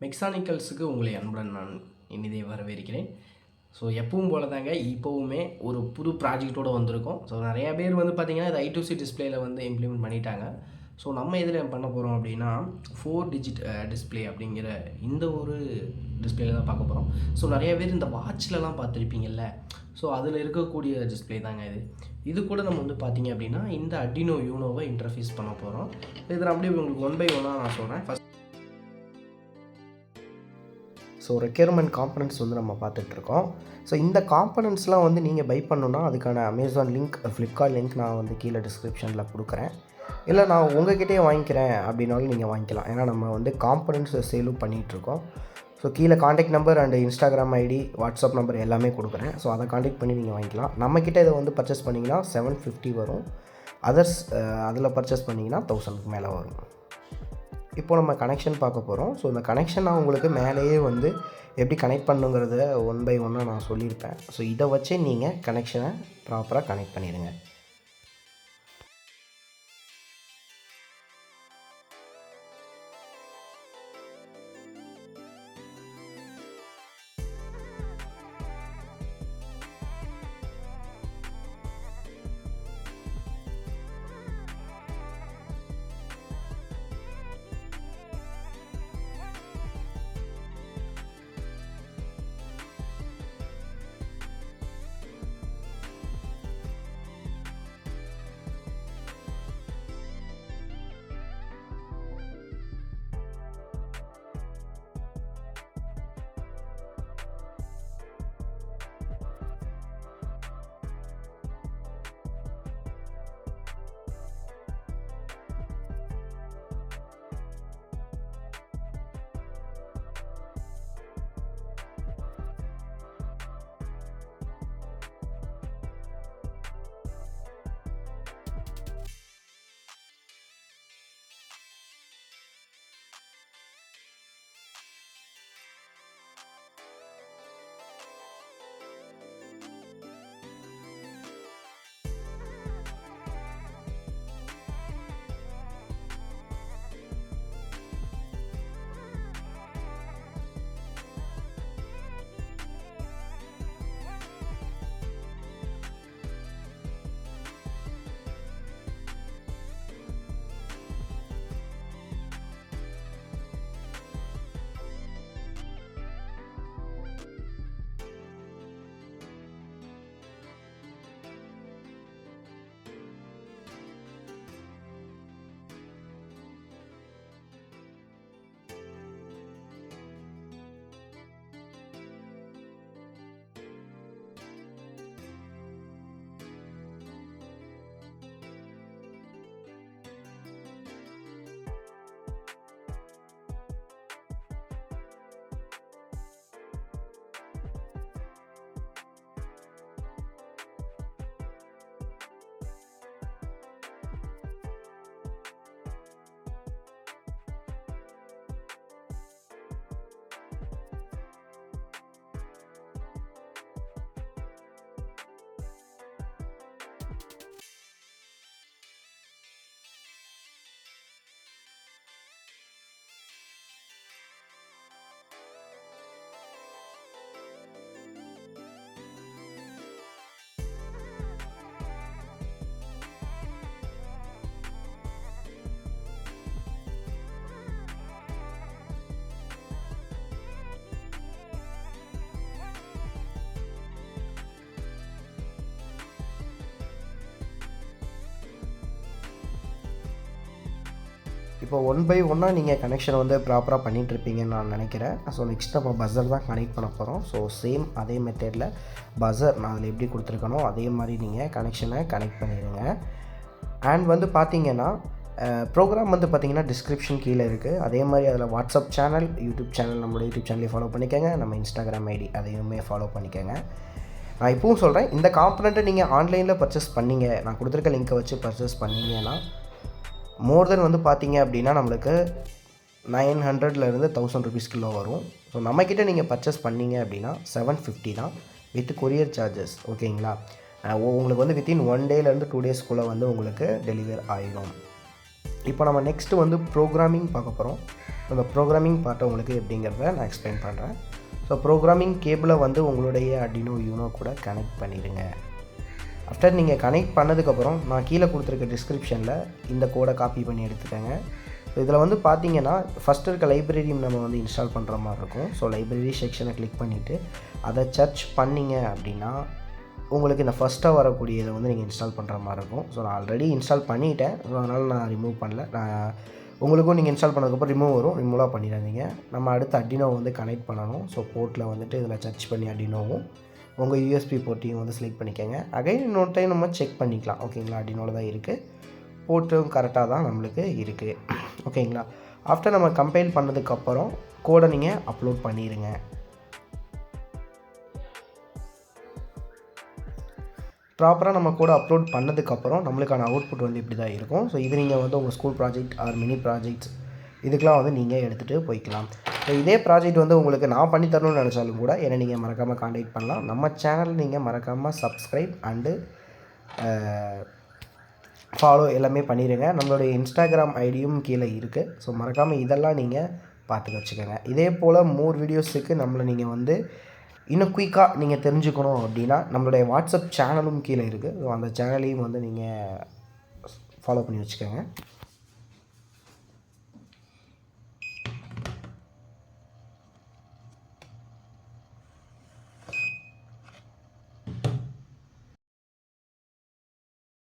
மெக்கானிக்கல்ஸுக்கு உங்களை அன்புடன் நான் இனிதே வரவேற்கிறேன். ஸோ எப்பவும் போல தாங்க இப்போவுமே ஒரு புது ப்ராஜெக்ட்டோடு வந்திருக்கோம். ஸோ நிறையா பேர் வந்து பார்த்திங்கன்னா இது I2C டிஸ்பிளேயில் வந்து இம்ப்ளிமெண்ட் பண்ணிட்டாங்க. ஸோ நம்ம இதில் பண்ண போகிறோம் அப்படின்னா 4 டிஜிட் டிஸ்பிளே அப்படிங்கிற இந்த ஒரு டிஸ்பிளேல தான் பார்க்க போகிறோம். ஸோ நிறைய பேர் இந்த வாட்ச்லலாம் பார்த்துருப்பீங்கள்ல, ஸோ அதில் இருக்கக்கூடிய டிஸ்பிளே தாங்க இது. இது கூட நம்ம வந்து பார்த்திங்க அப்படின்னா இந்த Arduino Unoவை இன்டர்ஃபேஸ் பண்ண போகிறோம். இதில் அப்படியே உங்களுக்கு 1 by 1 நான் சொல்கிறேன். ஸோ ரெக்யர்மெண்ட் காம்பனன்ட்ஸ் வந்து நம்ம பார்த்துட்ருக்கோம். ஸோ இந்த காம்பனன்ட்ஸ்லாம் வந்து நீங்கள் பை பண்ணணுன்னா அதுக்கான அமேசான் லிங்க், ஃப்ளிப்கார்ட் லிங்க் நான் வந்து கீழே டிஸ்கிரிப்ஷனில் கொடுக்குறேன். இல்லை நான் உங்கள்கிட்டயே வாங்கிக்கிறேன் அப்படின்னாலும் நீங்கள் வாங்கிக்கலாம். ஏன்னா நம்ம வந்து காம்பனன்ட்ஸ் சேலும் பண்ணிகிட்ருக்கோம். ஸோ கீழே contact number and Instagram ID, WhatsApp number எல்லாமே கொடுக்குறேன். ஸோ அதை காண்டாக்ட் பண்ணி நீங்கள் வாங்கிக்கலாம். நம்மக்கிட்ட இதை வந்து பர்ச்சேஸ் பண்ணிங்கன்னா 750 வரும். அதர்ஸ் அதில் பர்ச்சேஸ் பண்ணிங்கன்னா 1000க்கு மேலே வரும். இப்போ நம்ம கனெக்ஷன் பார்க்க போகிறோம். ஸோ இந்த கனெக்ஷன் நான் உங்களுக்கு மேலேயே வந்து எப்படி கனெக்ட் பண்ணுங்கிறத 1 by 1 நான் சொல்லியிருப்பேன். ஸோ இதை வச்சு நீங்கள் கனெக்ஷனை ப்ராப்பராக கனெக்ட் பண்ணிடுங்க. இப்போ 1 by 1 நீங்கள் கனெக்ஷன் வந்து ப்ராப்பராக பண்ணிகிட்ருப்பீங்கன்னு நான் நினைக்கிறேன். ஸோ நெக்ஸ்ட் நம்ம பஸர் தான் கனெக்ட் பண்ண போகிறோம். ஸோ சேம் அதே மெத்தடில் பஸர் நான் அதில் எப்படி கொடுத்துருக்கனோ அதே மாதிரி நீங்கள் கனெக்ஷனை கனெக்ட் பண்ணிடுங்க. அண்ட் வந்து பார்த்தீங்கன்னா ப்ரோக்ராம் வந்து பார்த்திங்கன்னா டிஸ்கிரிப்ஷன் கீழே இருக்குது. அதே மாதிரி அதில் வாட்ஸ்அப் சேனல், யூடியூப் சேனல், நம்மளோட யூடியூப் சேனலையும் ஃபாலோ பண்ணிக்கோங்க. நம்ம இன்ஸ்டாகிராம் ஐடி அதையுமே ஃபாலோ பண்ணிக்கோங்க. நான் இப்பவும் சொல்கிறேன், இந்த காம்பனண்ட்டை நீங்கள் ஆன்லைனில் பர்ச்சேஸ் பண்ணிங்க, நான் கொடுத்துருக்க லிங்க்கை வச்சு பர்ச்சேஸ் பண்ணிங்கன்னா மோர் தென் வந்து பார்த்திங்க அப்படின்னா நம்மளுக்கு 900லேருந்து 1000 ருபீஸ் கிலோ வரும். ஸோ நம்மக்கிட்ட நீங்கள் பர்ச்சேஸ் பண்ணிங்க அப்படின்னா 750 தான் வித் கொரியர் சார்ஜஸ். ஓகேங்களா? உங்களுக்கு வந்து வித்தின் 1 டேலேருந்து 2 டேஸ்க்குள்ளே வந்து உங்களுக்கு டெலிவர் ஆகிடும். இப்போ நம்ம நெக்ஸ்ட்டு வந்து ப்ரோக்ராமிங் பார்க்க போகிறோம். அந்த ப்ரோக்ராமிங் பார்ட்டை உங்களுக்கு எப்படிங்கிறத நான் எக்ஸ்பிளைன் பண்ணுறேன். ஸோ ப்ரோக்ராமிங் கேபிளை வந்து உங்களுடைய Arduino Uno கூட கனெக்ட் பண்ணிடுங்க. ஆஃப்டர் நீங்கள் கனெக்ட் பண்ணதுக்கப்புறம் நான் கீழே கொடுத்துருக்க டிஸ்கிரிப்ஷனில் இந்த கோடை காப்பி பண்ணி எடுத்துக்கோங்க. ஸோ இதில் வந்து பார்த்தீங்கன்னா ஃபஸ்ட்டு இருக்க லைப்ரரி நம்ம வந்து இன்ஸ்டால் பண்ணுற மாதிரி இருக்கும். ஸோ லைப்ரரி செக்ஷனை கிளிக் பண்ணிவிட்டு அதை சர்ச் பண்ணிங்க அப்படின்னா உங்களுக்கு இந்த ஃபஸ்ட்டாக வரக்கூடியதை வந்து நீங்கள் இன்ஸ்டால் பண்ணுற மாதிரி இருக்கும். ஸோ நான் ஆல்ரெடி இன்ஸ்டால் பண்ணிட்டேன். ஸோ அதனால் நான் ரிமூவ் பண்ணல. நான் உங்களுக்கும் நீங்கள் இன்ஸ்டால் பண்ணதுக்கப்புறம் ரிமூவ் வரும். ரிமூவாக பண்ணிடாதீங்க. நம்ம அடுத்து Arduino வந்து கனெக்ட் பண்ணணும். ஸோ போர்ட்டில் வந்துட்டு இதில் சர்ச் பண்ணி Arduinoவும் உங்கள் யூஎஸ்பி போர்ட்டையும் வந்து செலக்ட் பண்ணிக்கோங்க. அகைன் இன்னொரு டைம் நம்ம செக் பண்ணிக்கலாம். ஓகேங்களா, Arduinoவில் தான் இருக்குது, போர்ட்டும் கரெக்டாக தான் நம்மளுக்கு இருக்குது. ஓகேங்களா, ஆஃப்டர் நம்ம கம்பைல் பண்ணதுக்கப்புறம் கோடை நீங்கள் அப்லோட் பண்ணிடுங்க. ப்ராப்பராக நம்ம கூட அப்லோட் பண்ணதுக்கப்புறம் நம்மளுக்கான அவுட்புட் வந்து இப்படி தான் இருக்கும். ஸோ இது நீங்கள் வந்து உங்கள் school project or mini projects இதுக்கெலாம் வந்து நீங்கள் எடுத்துகிட்டு போய்க்கலாம். ஸோ இதே ப்ராஜெக்ட் வந்து உங்களுக்கு நான் பண்ணி தரணும்னு நினச்சாலும் கூட என்னை நீங்கள் மறக்காமல் காண்டாக்ட் பண்ணலாம். நம்ம சேனல் நீங்கள் மறக்காமல் சப்ஸ்கிரைப் அண்டு ஃபாலோ எல்லாமே பண்ணிடுங்க. நம்மளுடைய இன்ஸ்டாகிராம் ஐடியும் கீழே இருக்குது. ஸோ மறக்காமல் இதெல்லாம் நீங்கள் பார்த்துக்க வச்சுக்கோங்க. இதே போல் மோர் வீடியோஸுக்கு நம்மளை நீங்கள் வந்து இன்னும் குயிக்காக நீங்கள் தெரிஞ்சுக்கணும் அப்படின்னா நம்மளுடைய வாட்ஸ்அப் சேனலும் கீழே இருக்குது. ஸோ அந்த சேனலையும் வந்து நீங்கள் ஃபாலோ பண்ணி வச்சுக்கோங்க.